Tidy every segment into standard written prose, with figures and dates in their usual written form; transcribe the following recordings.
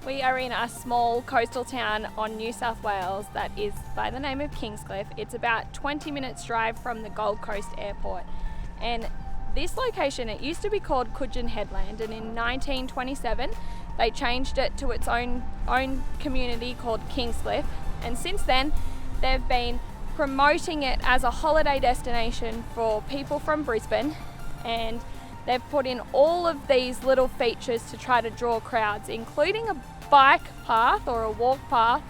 We are in a small coastal town on New South Wales that is by the name of Kingscliff. It's about 20 minutes drive from the Gold Coast airport. And this location, it used to be called Coogin Headland, and in 1927 they changed it to its own community called Kingscliff. And since then they've been promoting it as a holiday destination for people from Brisbane, and they've put in all of these little features to try to draw crowds, including a bike path or a walk path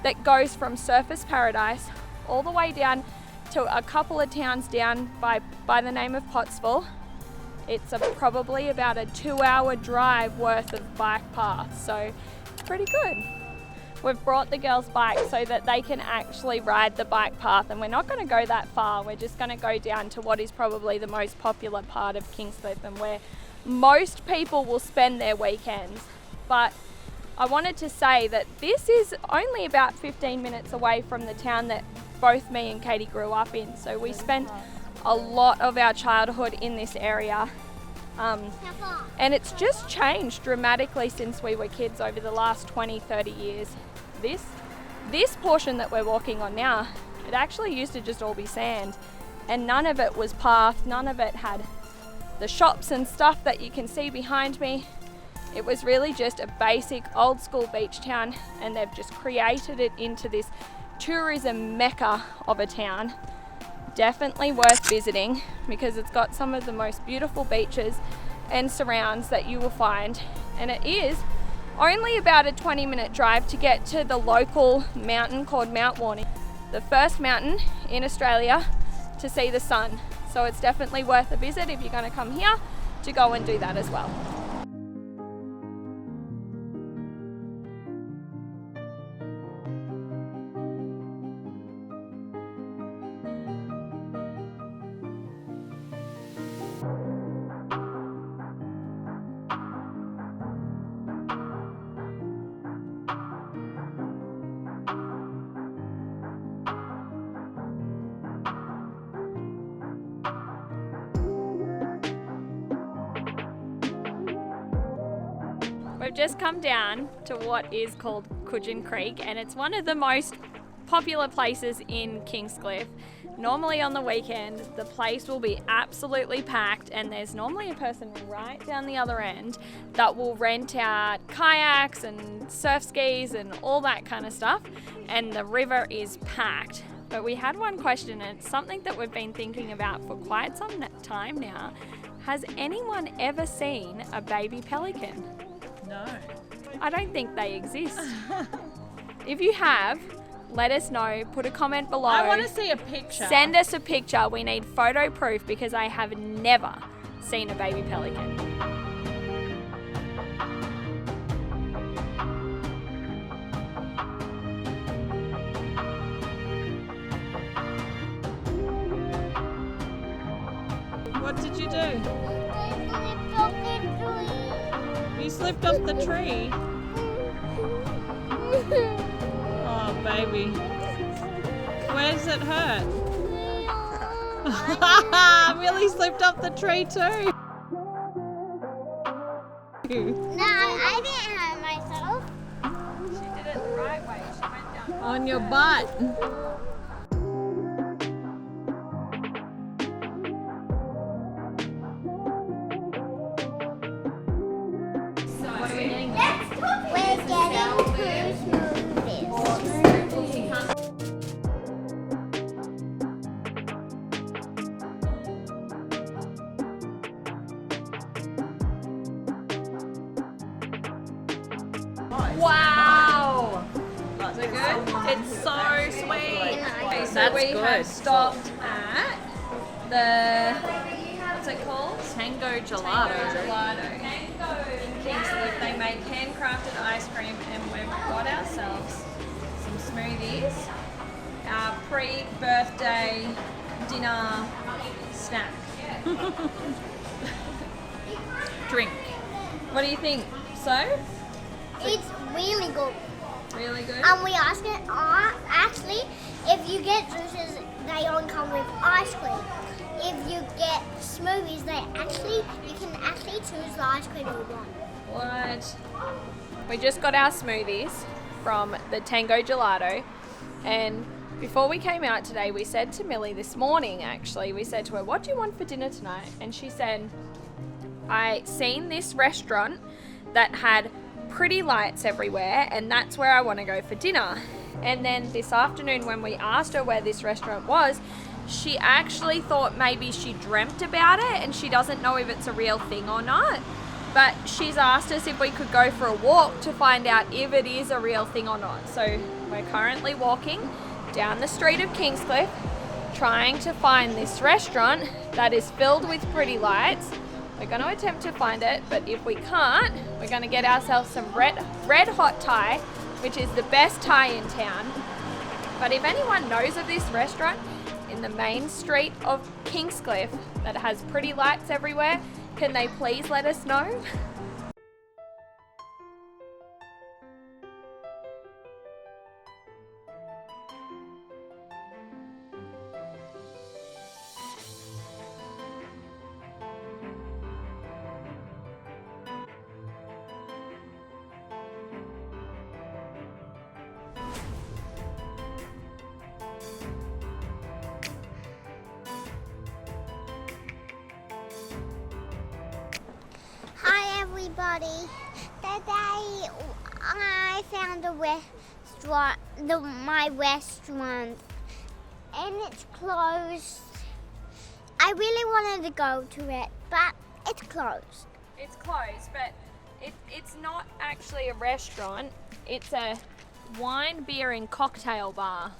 that goes from Surfers Paradise all the way down to a couple of towns down by the name of Pottsville. It's probably about a 2-hour drive worth of bike paths, so it's pretty good. We've brought the girls' bikes so that they can actually ride the bike path, and we're not going to go that far. We're just going to go down to what is probably the most popular part of Kingscliff and where most people will spend their weekends. But I wanted to say that this is only about 15 minutes away from the town that both me and Katie grew up in. So we spent a lot of our childhood in this area. And it's just changed dramatically since we were kids over the last 20-30 years. This portion that we're walking on now, it actually used to just all be sand, and none of it was pathed, none of it had the shops and stuff that you can see behind me. It was really just a basic old school beach town, and they've just created it into this tourism mecca of a town. Definitely worth visiting because it's got some of the most beautiful beaches and surrounds that you will find, and it is only about a 20-minute drive to get to the local mountain called Mount Warning, the first mountain in Australia to see the sun. So it's definitely worth a visit if you're going to come here to go and do that as well. We've just come down to what is called Coogin Creek, and it's one of the most popular places in Kingscliff. Normally on the weekend, the place will be absolutely packed, and there's normally a person right down the other end that will rent out kayaks and surf skis and all that kind of stuff, and the river is packed. But we had one question, and it's something that we've been thinking about for quite some time now. Has anyone ever seen a baby pelican? No. I don't think they exist. If you have, let us know. Put a comment below. I want to see a picture. Send us a picture. We need photo proof because I have never seen a baby pelican. What did you do? You slipped off the tree? Oh, baby. Where does it hurt? Millie slipped off the tree too. No, I didn't hurt myself. She did it the right way. She went down. On your butt. Wow! Is it good? It's so sweet. Okay, so That's we good. have stopped at the, what's it called? Tango Gelato in Kingscliff. They make handcrafted ice cream, and we've got ourselves some smoothies. Our pre-birthday dinner snack. Drink. What do you think? So? It's really good. Really good? We asked it, actually, if you get juices, they don't come with ice cream. if you get smoothies, you can actually choose large if you want. What? We just got our smoothies from the Tango Gelato, and before we came out today, we said to Millie this morning, actually, we said to her, what do you want for dinner tonight? And she said, I seen this restaurant that had pretty lights everywhere, and that's where I want to go for dinner. And then this afternoon when we asked her where this restaurant was, she actually thought maybe she dreamt about it and she doesn't know if it's a real thing or not. But she's asked us if we could go for a walk to find out if it is a real thing or not. So we're currently walking down the street of Kingscliff, trying to find this restaurant that is filled with pretty lights. We're going to attempt to find it, but if we can't, we're going to get ourselves some red hot Thai, which is the best Thai in town. But if anyone knows of this restaurant in the main street of Kingscliff that has pretty lights everywhere, can they please let us know? Hi everybody. Today I found a restaurant, my restaurant, and it's closed. I really wanted to go to it, but it's closed. It's closed, but it's not actually a restaurant. It's a wine, beer and cocktail bar.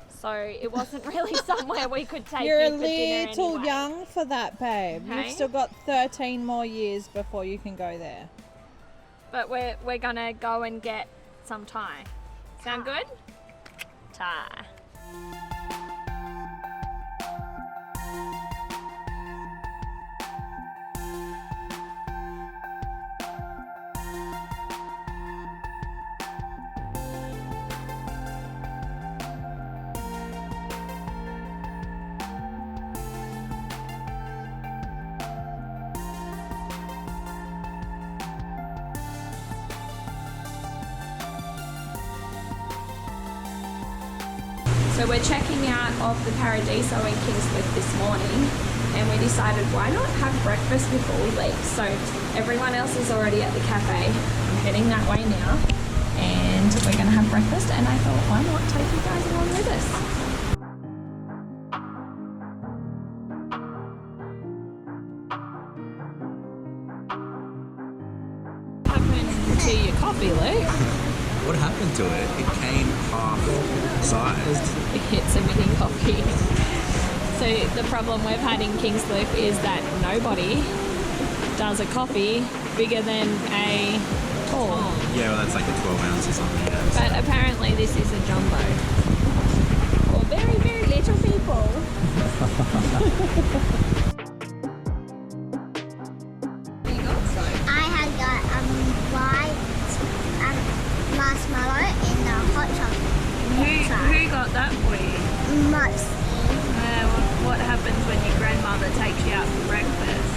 So it wasn't really somewhere we could take You're you a for dinner little anyway. young for that, babe. Hey? You've still got 13 more years before you can go there. But we're gonna go and get some Thai. Sound good? Thai. So we're checking out of the Paradiso in Kingscliff this morning, and we decided why not have breakfast before we leave. So everyone else is already at the cafe. I'm heading that way now, and we're going to have breakfast, and I thought why not take you guys along with us. What happened to your coffee, Luke? What happened to it? It came half-sized. It's a mini coffee. So the problem we've had in Kingscliff is that nobody does a coffee bigger than a tall. Yeah, well, that's like a 12 ounce or something. Yeah. But apparently this is a jumbo. For very, very little people. I had got white marshmallow and hot chocolate. Who got that for you? Most. What happens when your grandmother takes you out for breakfast?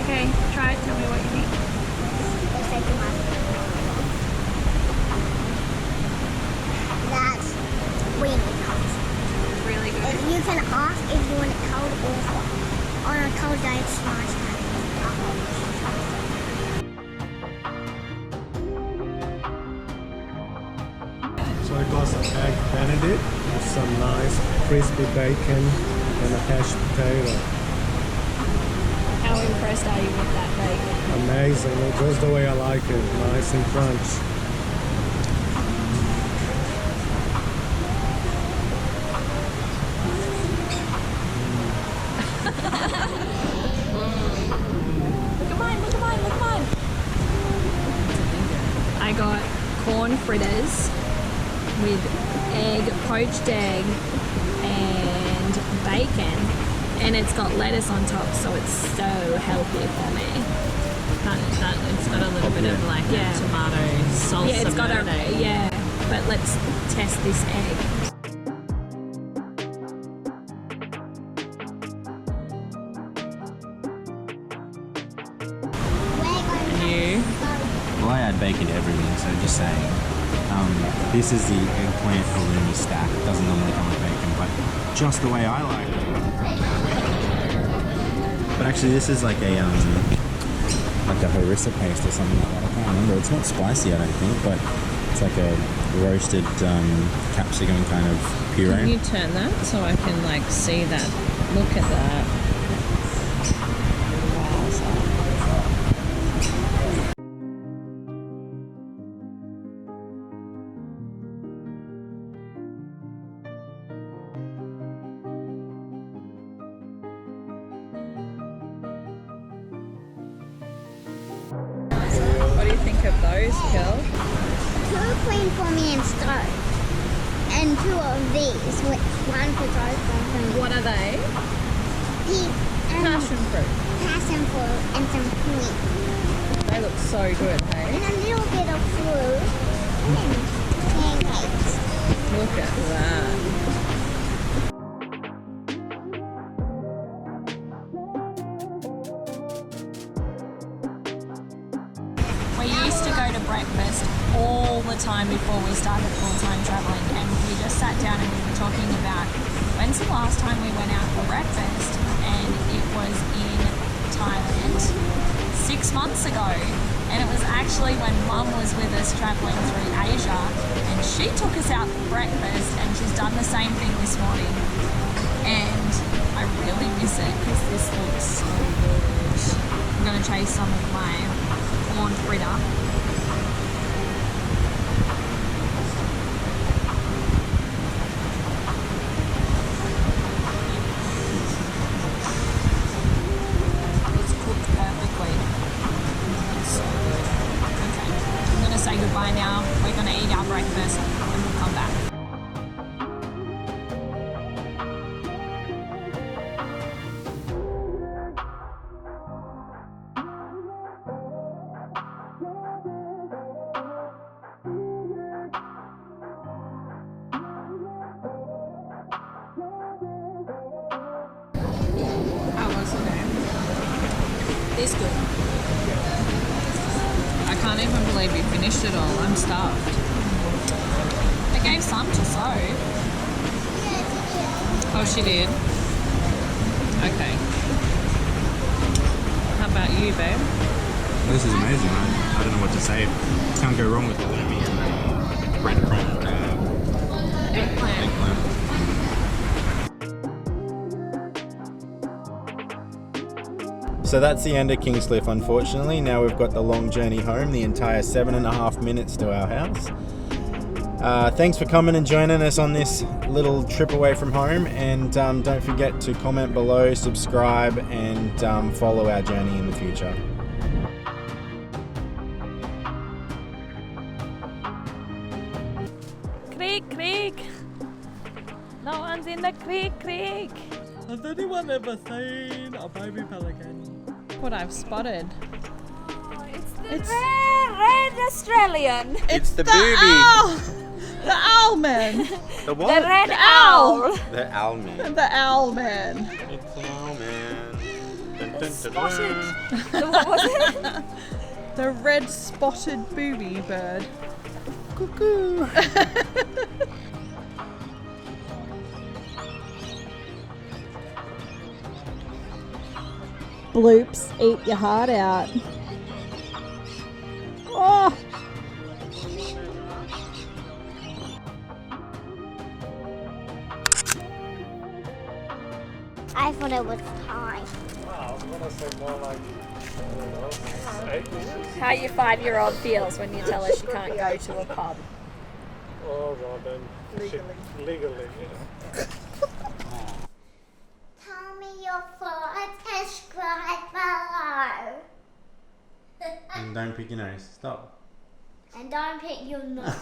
Okay, try it. Tell me what you think. Looks like a marshmallow. That's really nice. Really good. You can ask if you want it cold or hot. On a cold day, it's nice. So I got some egg benedict with some nice crispy bacon and a hashed potato. How impressed are you with that bacon? Amazing, just the way I like it, nice and crunch. Look at mine, look at mine, look at mine. I got corn fritters with egg, poached egg and bacon, and it's got lettuce on top, so it's so healthy for me. It's got a little bit of like tomato salsa. Yeah, it's got marinade. but let's test this egg. Well, I add bacon to everything, so just saying. This is the eggplant halloumi stack. It doesn't normally come with bacon, but just the way I like it. But actually, this is like a harissa paste or something like that. I can't remember. It's not spicy, I don't think, but it's like a roasted capsicum kind of puree. Can you turn that so I can like see that? Look at that. What do you think of those, Kel? 2 queen for me and stove. And 2 of these, one for both of them. What are they? Passion fruit. Passion fruit and some cream. They look so good, hey? And a little bit of fruit. And then pancakes. Look at that. We used to go to breakfast all the time before we started full-time travelling, and we just sat down and we were talking about when's the last time we went out for breakfast, and it was in Thailand 6 months ago, and it was actually when Mum was with us travelling through Asia, and she took us out for breakfast, and she's done the same thing this morning, and I really miss it because this looks so good. I'm going to chase some of my corn fritter. It's cooked perfectly. It's so good. Okay, I'm going to say goodbye now. We're going to eat our breakfast and we'll come back. It's good. I can't even believe you finished it all. I'm stuffed. I gave some to Zoe. Oh, she did? Okay. How about you, babe? This is amazing, man. I don't know what to say. Can't go wrong with halloumi and breadcrumb. Eggplant. So that's the end of Kingscliff, unfortunately. Now we've got the long journey home, the entire 7.5 minutes to our house. Thanks for coming and joining us on this little trip away from home, and don't forget to comment below, subscribe, and follow our journey in the future. Creek, creek. No one's in the creek. Has anyone ever seen a baby pelican? What I've spotted. It's red Australian. It's the booby. Owl. The owl man. The what? The red owl. The owl man. The owl man. It's an owl man. Dun, dun, dun, Spotted. dun. What was it? The red spotted booby bird. Cuckoo. Bloops, eat your heart out. Oh! I thought it was Thai. Wow, I'm gonna say more like, I don't know, 8 minutes? How your 5-year-old feels when you tell her she can't go to a pub. Oh, well then, legally, yeah. Tell me your thoughts and subscribe below. And don't pick your nose. Stop. And don't pick your nose.